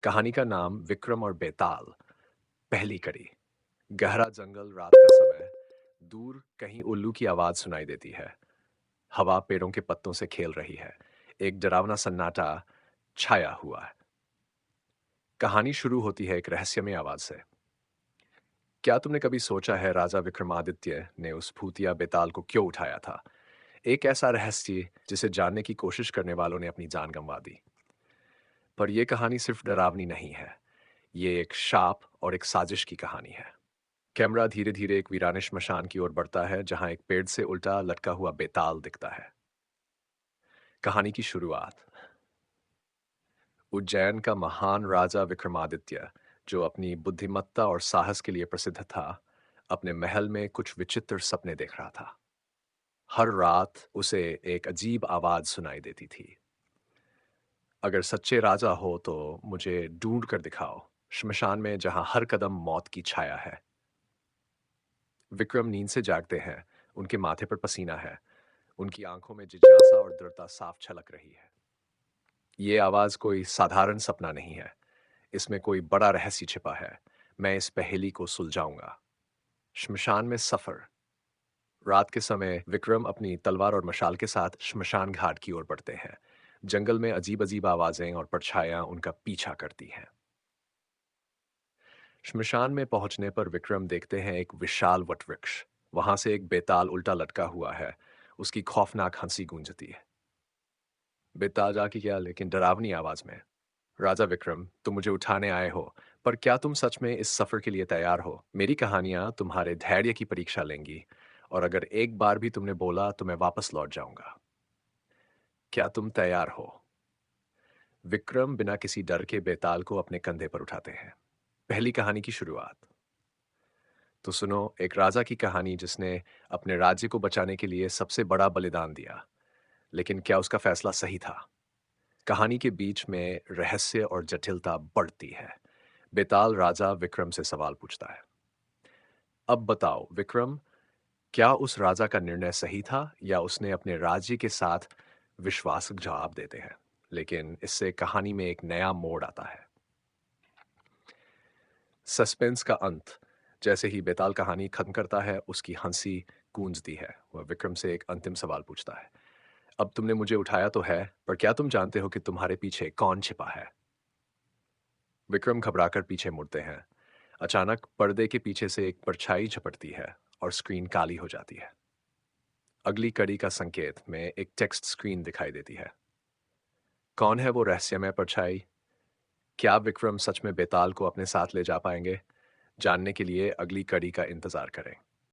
कहानी का नाम विक्रम और बेताल। पहली कड़ी। गहरा जंगल, रात का समय। दूर कहीं उल्लू की आवाज सुनाई देती है। हवा पेड़ों के पत्तों से खेल रही है। एक डरावना सन्नाटा छाया हुआ है। कहानी शुरू होती है एक रहस्यमय आवाज से। क्या तुमने कभी सोचा है राजा विक्रमादित्य ने उस भूतिया बेताल को क्यों उठाया था? एक ऐसा रहस्य जिसे जानने की कोशिश करने वालों ने अपनी जान गंवा दी। पर यह कहानी सिर्फ डरावनी नहीं है। ये एक शाप और एक साजिश की कहानी है। कैमरा धीरे धीरे एक वीरान श्मशान की ओर बढ़ता है जहां एक पेड़ से उल्टा लटका हुआ बेताल दिखता है। कहानी की शुरुआत। उज्जैन का महान राजा विक्रमादित्य, जो अपनी बुद्धिमत्ता और साहस के लिए प्रसिद्ध था, अपने महल में कुछ विचित्र सपने देख रहा था। हर रात उसे एक अजीब आवाज सुनाई देती थी। अगर सच्चे राजा हो तो मुझे ढूंढ कर दिखाओ, श्मशान में जहां हर कदम मौत की छाया है। विक्रम नींद से जागते हैं। उनके माथे पर पसीना है। उनकी आंखों में जिज्ञासा और दृढ़ता साफ छलक रही है। ये आवाज कोई साधारण सपना नहीं है। इसमें कोई बड़ा रहस्य छिपा है। मैं इस पहेली को सुलझाऊंगा। श्मशान में सफर। रात के समय विक्रम अपनी तलवार और मशाल के साथ श्मशान घाट की ओर बढ़ते हैं। जंगल में अजीब अजीब आवाजें और परछाइयां उनका पीछा करती हैं। श्मशान में पहुंचने पर विक्रम देखते हैं एक विशाल वटवृक्ष। वहां से एक बेताल उल्टा लटका हुआ है। उसकी खौफनाक हंसी गूंजती है। बेताजा की क्या, लेकिन डरावनी आवाज में। राजा विक्रम, तुम मुझे उठाने आए हो, पर क्या तुम सच में इस सफर के लिए तैयार हो? मेरी कहानियां तुम्हारे धैर्य की परीक्षा लेंगी, और अगर एक बार भी तुमने बोला तो मैं वापस लौट जाऊंगा। क्या तुम तैयार हो? विक्रम बिना किसी डर के बेताल को अपने कंधे पर उठाते हैं। पहली कहानी की शुरुआत। तो सुनो, एक राजा की कहानी जिसने अपने राज्य को बचाने के लिए सबसे बड़ा बलिदान दिया। लेकिन क्या उसका फैसला सही था? कहानी के बीच में रहस्य और जटिलता बढ़ती है। बेताल राजा विक्रम से सवाल पूछता है। अब बताओ विक्रम, क्या उस राजा का निर्णय सही था या उसने अपने राज्य के साथ विश्वासघात जवाब देते हैं? लेकिन इससे कहानी में एक नया मोड़ आता है। सस्पेंस का अंत। जैसे ही बेताल कहानी खत्म करता है, उसकी हंसी गूंजती है। वह विक्रम से एक अंतिम सवाल पूछता है। अब तुमने मुझे उठाया तो है, पर क्या तुम जानते हो कि तुम्हारे पीछे कौन छिपा है? विक्रम घबराकर पीछे मुड़ते हैं। अचानक पर्दे के पीछे से एक परछाई झपटती है और स्क्रीन काली हो जाती है। अगली कड़ी का संकेत में एक टेक्स्ट स्क्रीन दिखाई देती है। कौन है वो रहस्यमय परछाई? क्या विक्रम सच में बेताल को अपने साथ ले जा पाएंगे? जानने के लिए अगली कड़ी का इंतजार करें।